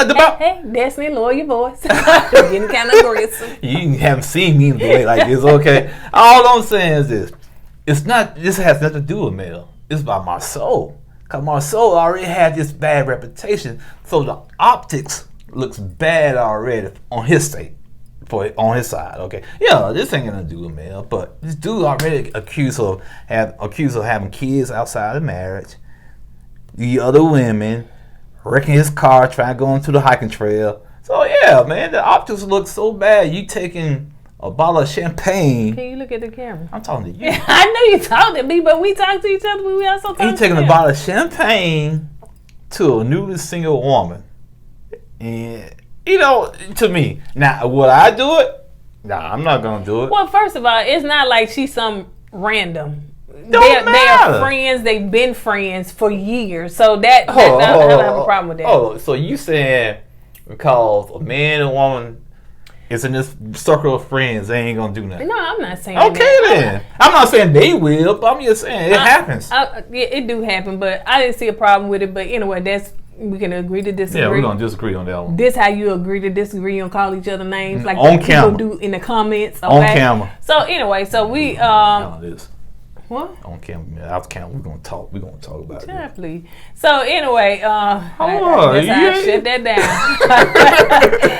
about. Hey, Destiny, lower your voice. Getting kind of aggressive. You haven't seen me in the way like this, okay? All I'm saying is this: it's not. This has nothing to do with Mel. It's about Marceau. Cause Marceau already had this bad reputation, so the optics looks bad already on his state. On his side, okay. Yeah, this ain't gonna do with Mel, but this dude already accused of having kids outside of marriage. The other women wrecking his car, trying to go into the hiking trail. So yeah, man, the optics look so bad. You taking a bottle of champagne. Can you look at the camera? I'm talking to you. I know you talking to me, but we talk to each other. But we also talk to you taking a bottle of champagne to a newly single woman, and. To me. Now, would I do it? Nah, I'm not going to do it. Well, first of all, it's not like she's some random. they are friends. They've been friends for years. So I don't have a problem with that. Oh, so you saying because a man and woman is in this circle of friends, they ain't gonna do nothing? No, I'm not saying okay, that. Then. I'm not saying they will, but I'm just saying it happens. Yeah, it do happen, but I didn't see a problem with it. But anyway, we can agree to disagree. Yeah, we're gonna disagree on that one. This how you agree to disagree and call each other names like on people camera. do in the comments. Okay? On camera. So anyway, so we what? On camera, off camera, we're gonna talk. We're gonna talk about it. Please. So anyway, that's how I shut that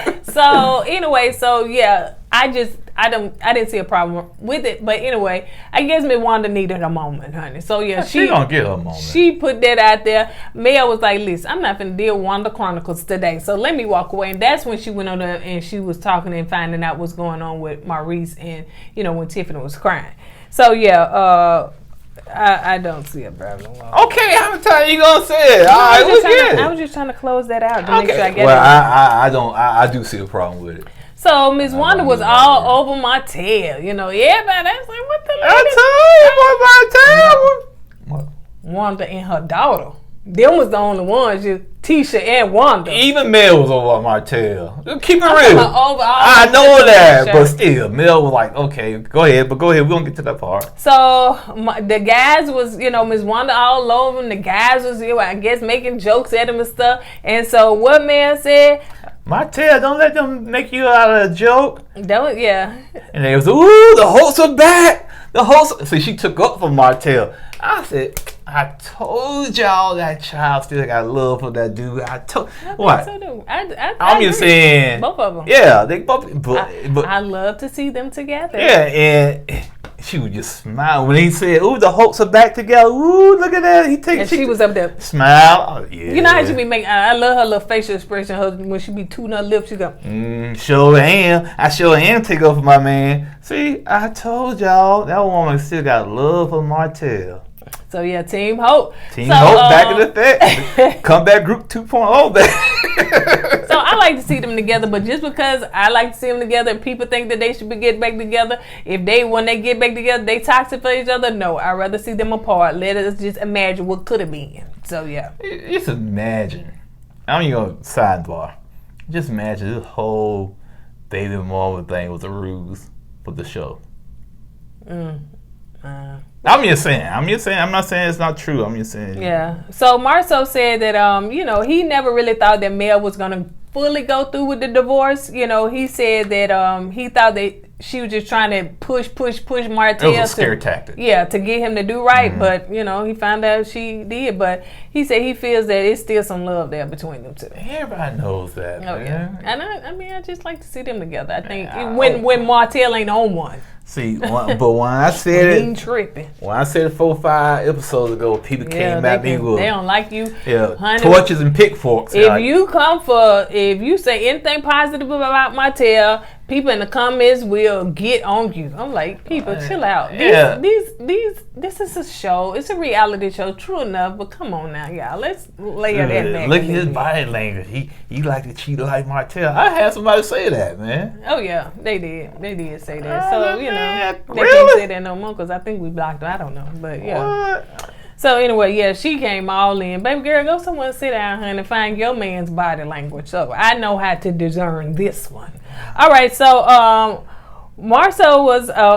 down. So anyway, yeah, I didn't see a problem with it, but anyway, I guess Miss Wanda needed a moment, honey. So yeah, she gonna get her moment. She put that out there. Mel was like, "Listen, I'm not gonna deal with Wanda Chronicles today, so let me walk away." And that's when she went on there and she was talking and finding out what's going on with Maurice and when Tiffany was crying. So yeah, I don't see a problem. Okay, how many times you gonna say it? All right, I was just trying to close that out to make sure I get it. Well, I do see a problem with it. So Miss Wanda was all over my tail. Everybody was like, "What the?" I told you about my tail. What? Wanda and her daughter. Them was the only ones. Just Tisha and Wanda. Even Mel was over my tail. Keep it real. I know that, but still, Mel was like, "Okay, go ahead." But go ahead. We're gonna get to that part. So the guys was, Miss Wanda all over him. The guys was, I guess, making jokes at him and stuff. And so what Mel said? Martell, don't let them make you out of a joke. Yeah. And they was, ooh, the hosts are back. The hosts. See, she took up for Martell. I said, I told y'all that child still got love for that dude. I what? So I'm just saying. Both of them. Yeah, they both. But I love to see them together. Yeah, and she would just smile when he said, "Ooh, the Hulks are back together." Ooh, look at that. She was up there. Smile. Oh, yeah. You know how she be making? I love her little facial expression. When she be tooting her lips, she go. Sure am. I sure am take up for my man. See, I told y'all that woman still got love for Martell. So yeah, Team Hope. Hope back in effect. Comeback Group 2.0 back. So I like to see them together, but just because I like to see them together and people think that they should be getting back together, when they get back together, they toxic for each other. No, I'd rather see them apart. Let us just imagine what could have been. So yeah. Just imagine. I'm even going to sidebar. Just imagine this whole baby mama thing was a ruse for the show. I'm just saying. I'm not saying it's not true. I'm just saying. Yeah. So Marceau said that he never really thought that Mel was gonna fully go through with the divorce. He said that he thought that she was just trying to push Martell. It was a scare tactic. Yeah, to get him to do right. But he found out she did. But he said he feels that it's still some love there between them two. Everybody knows that. Oh yeah. And I just like to see them together. I think when Martell ain't on one. See, but when I said it, tripping. When I said it 4 or 5 episodes ago, people came at me with they don't like you. Yeah, honey, torches and pitchforks. If you say anything positive about Martell, people in the comments will get on you. I'm like, people, chill out. This is a show. It's a reality show. True enough, but come on now, y'all. Let's layer that back. Look at his body language. He like to cheat like Martell. I had somebody say that, man. Oh yeah, they did. They did say that. So they really? can't say that no more because I think we blocked her. I don't know, but yeah. What? So anyway, yeah, she came all in. Baby girl, go somewhere and sit down, honey, and find your man's body language. So I know how to discern this one. All right, so Marceau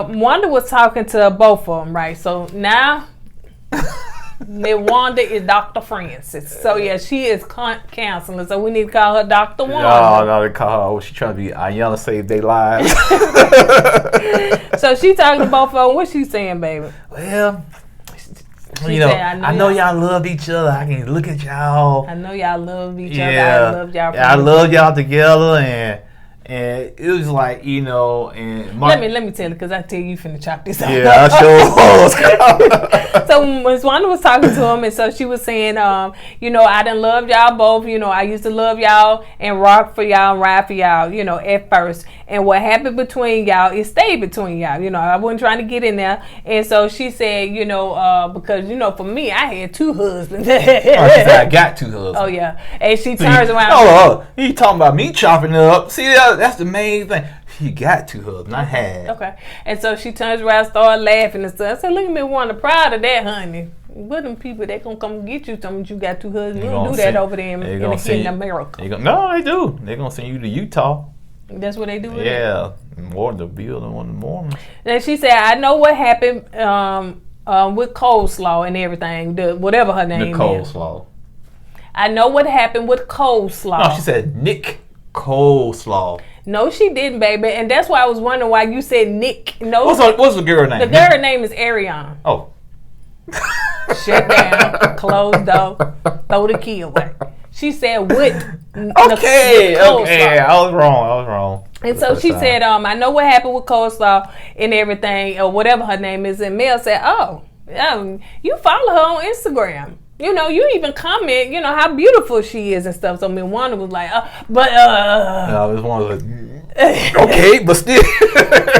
Wanda was talking to both of them, right? So now Miss Wanda is Dr. Francis. So yeah, she is counseling. So we need to call her Dr. Wanda. No, they call her. She trying to be Ayanna save their lives. So she talking to both of them. What she saying, baby? Well, I know y'all love each other. I can look at y'all. I know y'all love each other. I love y'all. I love y'all together, and it was like, and let me tell you, because I tell you finna chop this out. Yeah, I sure was. So Ms. Wanda was talking to him, and so she was saying, I done love y'all both. I used to love y'all and rock for y'all and ride for y'all, at first. And what happened between y'all, it stayed between y'all. I wasn't trying to get in there. And so she said, because, for me, I had 2 husbands. She said, I got 2 husbands. Oh, yeah. And she turns around. Oh, you talking about me chopping up. See, that's the main thing. He got 2 husbands, not had. Okay. And so she turns around, started laughing and stuff. I said, look at me, Wanda, proud of that, honey. What them people, they gonna come get you, telling you got 2 husbands. You don't do that over there in America. No, they do. They're gonna send you to Utah. That's what they do? Yeah. More the bill than one in the morning. And she said, I know what happened with coleslaw and everything, whatever her name is. The coleslaw. I know what happened with coleslaw. No, she said Nick Coleslaw. No, she didn't, baby. And that's why I was wondering why you said Nick. No. What's the girl name? The girl name is Ariane. Oh. Shut down, close door, throw the key away. She said what? Okay, I was wrong. And so she said, I know what happened with coleslaw and everything, or whatever her name is. And Mel said, you follow her on Instagram. You know, you even comment, you know, how beautiful she is and stuff. So Wanda was like, no, this one was like, okay, but still.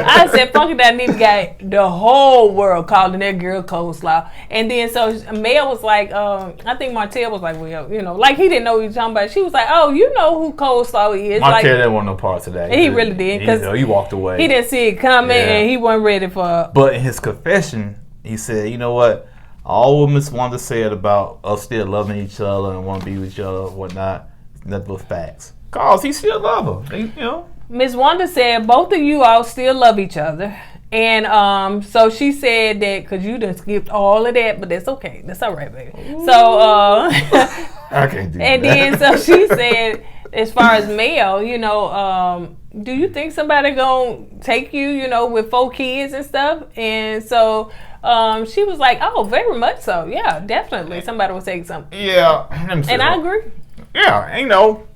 I said, fuck it, that nigga got the whole world calling that girl coleslaw. And then so Mel was like, I think Martell was like, well, you know, like he didn't know what he was talking about. She was like, oh, you know who coleslaw is. Martell didn't want no parts of that. He really did. Because he walked away. He didn't see it coming and he wasn't ready for. But in his confession, he said, you know what? All what Miss Wanda said about us still loving each other and want to be with each other and whatnot, nothing but facts. Cause he still love her, you know. Miss Wanda said both of you all still love each other, and so she said that because you done skipped all of that, but that's okay, that's all right, baby. Ooh. So I can't do and that. then so she said, as far as Mel, you know, do you think somebody gonna take you, you know, with 4 kids and stuff? And so she was like, oh, very much so. Yeah, definitely. Somebody would take something. Yeah. And I agree. Yeah, you know,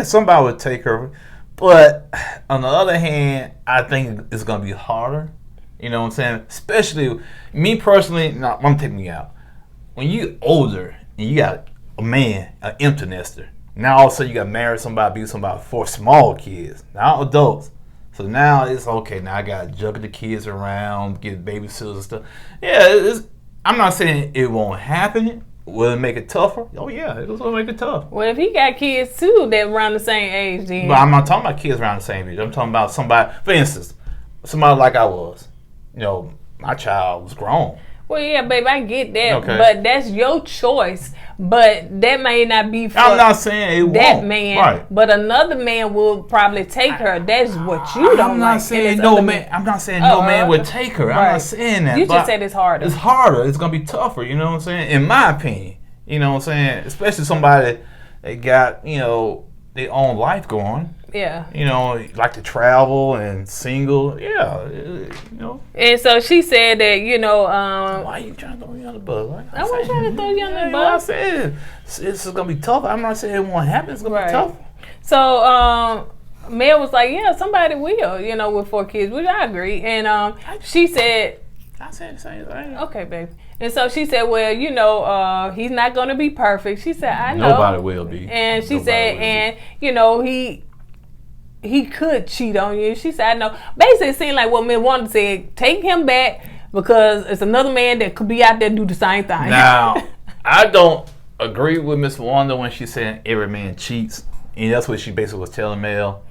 somebody would take her. But on the other hand, I think it's going to be harder. You know what I'm saying? Especially, me personally, I'm going to take me out. When you older and you got a man, an empty nester, now all of a sudden you got to marry somebody, be with somebody 4 small kids, not adults. So now it's okay. Now I got to juggle the kids around, get babysitters and stuff. Yeah, I'm not saying it won't happen. Will it make it tougher? Oh yeah, it will make it tough. Well, if he got kids too that around the same age, then. But I'm not talking about kids around the same age. I'm talking about somebody, for instance, somebody like I was. You know, my child was grown. Well, yeah, babe, I get that, but that's your choice. But that may not be for I'm not saying it that won't. man, right. But another man will probably take her. That's what you don't I'm not like. Saying no man. I'm not saying no man would take her. Right. I'm not saying that. You just said it's harder. It's harder. It's gonna be tougher. You know what I'm saying? In my opinion, you know what I'm saying. Especially somebody that got, you know, their own life going. Yeah. You know, like to travel and single. Yeah. You know. And so she said that, you know. Why are you trying to throw me on the bus? I wasn't trying to throw you on the I bus. said this is gonna be tough. I'm not saying it won't happen. It's gonna be tough. So Mel was like, yeah, somebody will, you know, with 4 kids, which I agree. And she said, I said the same thing. Okay, baby. And so she said, well, you know, he's not going to be perfect. She said, I know. Nobody will be. And she said, and, you know, he could cheat on you. She said, I know. Basically, it seemed like what Miss Wanda said, take him back because it's another man that could be out there do the same thing. Now, I don't agree with Miss Wanda when she said every man cheats. And that's what she basically was telling Mel.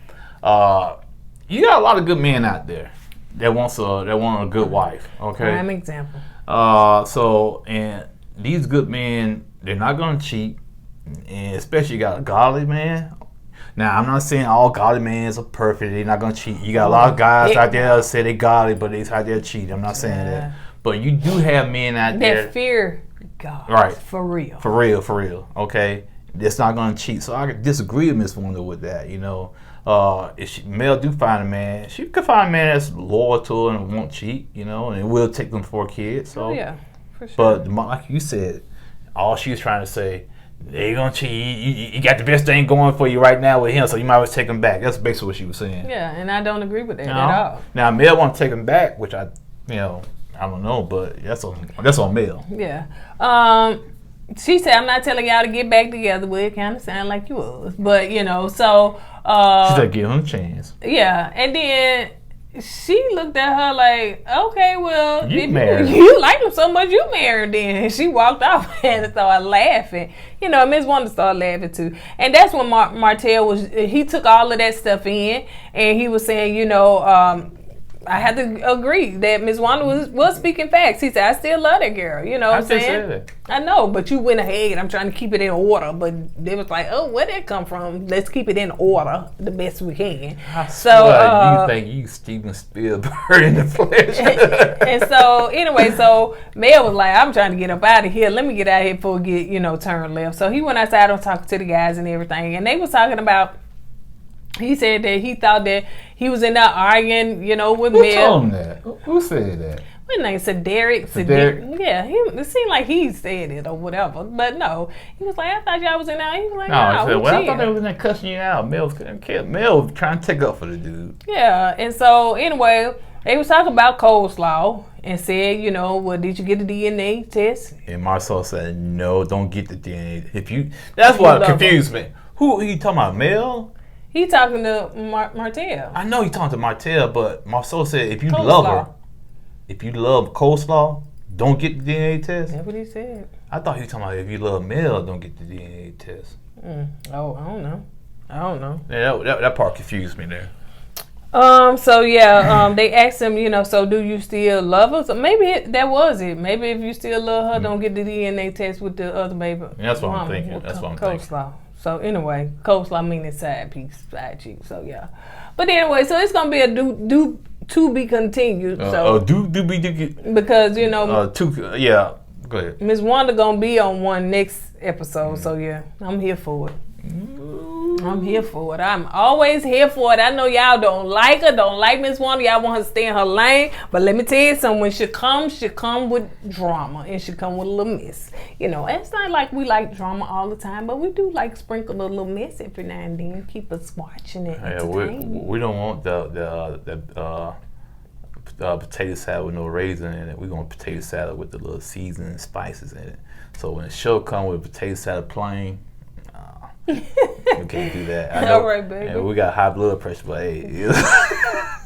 You got a lot of good men out there that want a good wife. Okay. Prime example. So, and these good men, they're not going to cheat. And especially you got a godly man. Now, I'm not saying all godly men are perfect. They're not going to cheat. You got a lot of guys out there that say they're godly, but they're out there cheating. I'm not saying that. But you do have men out there that fear God. Right. For real. For real. Okay. That's not going to cheat. So I disagree with Miss Wanda with that, you know. If Mel do find a man, she could find a man that's loyal to her and won't cheat, you know, and will take them 4 kids. So, yeah, for sure. But like you said, all she was trying to say, they gonna cheat. You got the best thing going for you right now with him, so you might as well take him back. That's basically what she was saying. Yeah, and I don't agree with that at all. Now Mel want to take him back, which I don't know, but that's on Mel. Yeah. She said, I'm not telling y'all to get back together. Well, it kind of sounded like you was. But, you know, so. She said, give him a chance. Yeah. And then she looked at her like, okay, well, You if married. you like him so much, you married then. And she walked off and started laughing. You know, Miss Wanda started laughing too. And that's when Martell he took all of that stuff in, and he was saying, you know, I had to agree that Miss Wanda was speaking facts. He said, I still love that girl. You know what I'm saying? Said it. I know, but you went ahead. I'm trying to keep it in order. But they was like, oh, where'd that come from? Let's keep it in order the best we can. You think you Steven Spielberg in the flesh. And so, anyway, so Mel was like, I'm trying to get up out of here. Let me get out of here before we get, turn left. So he went outside and talking to the guys and everything. And they was talking about, he said that he thought that he was in there arguing, with Mel. Who told him that? Who said that? What name? Derek. Yeah, it seemed like he said it or whatever. But no, he was like, I thought y'all was in there. He was like, I thought they was in there cussing you out. Mel was trying to take up for the dude. Yeah, and so anyway, they was talking about coleslaw and said, well, did you get the DNA test? And Marcel said, no, don't get the DNA. That's what confused me. Who are you talking about, Mel? He talking to Martell. I know he talking to Martell, but Marcel said if you love her, if you love coleslaw, don't get the DNA test. That's what he said. I thought he was talking about if you love Mel, don't get the DNA test. Oh, I don't know. Yeah, that part confused me there. So yeah, they asked him, so do you still love her? So maybe that was it. Maybe if you still love her, don't get the DNA test with the other baby. That's what I'm thinking. That's what I'm thinking. Coleslaw. So anyway, coleslaw meaning side piece, side cheek. So yeah, but anyway, so it's gonna be a do to be continued. Because yeah. Go ahead. Miss Wanda gonna be on one next episode. So yeah, I'm here for it. I'm here for it. I'm always here for it. I know y'all don't like her, don't like Miss Wanda. Y'all want her to stay in her lane. But let me tell you something. When she come with drama. And she come with a little mess. It's not like we like drama all the time. But we do like sprinkle a little mess every now and then. Keep us watching it. Yeah, we don't want the potato salad with no raisin in it. We want potato salad with the little seasoning spices in it. So when the show come with potato salad plain, we can't do that. All right, baby. And we got high blood pressure, but hey.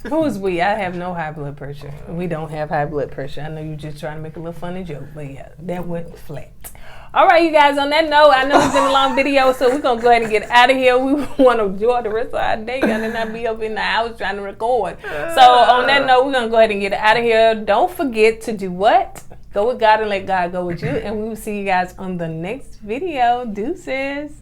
Who is we? I have no high blood pressure. We don't have high blood pressure. I know you're just trying to make a little funny joke, but yeah, that went flat. All right, you guys, on that note, I know it's been a long video, so we're going to go ahead and get out of here. We want to enjoy the rest of our day and not be up in the house trying to record. So on that note, we're going to go ahead and get out of here. Don't forget to do what? Go with God and let God go with you. And we will see you guys on the next video. Deuces.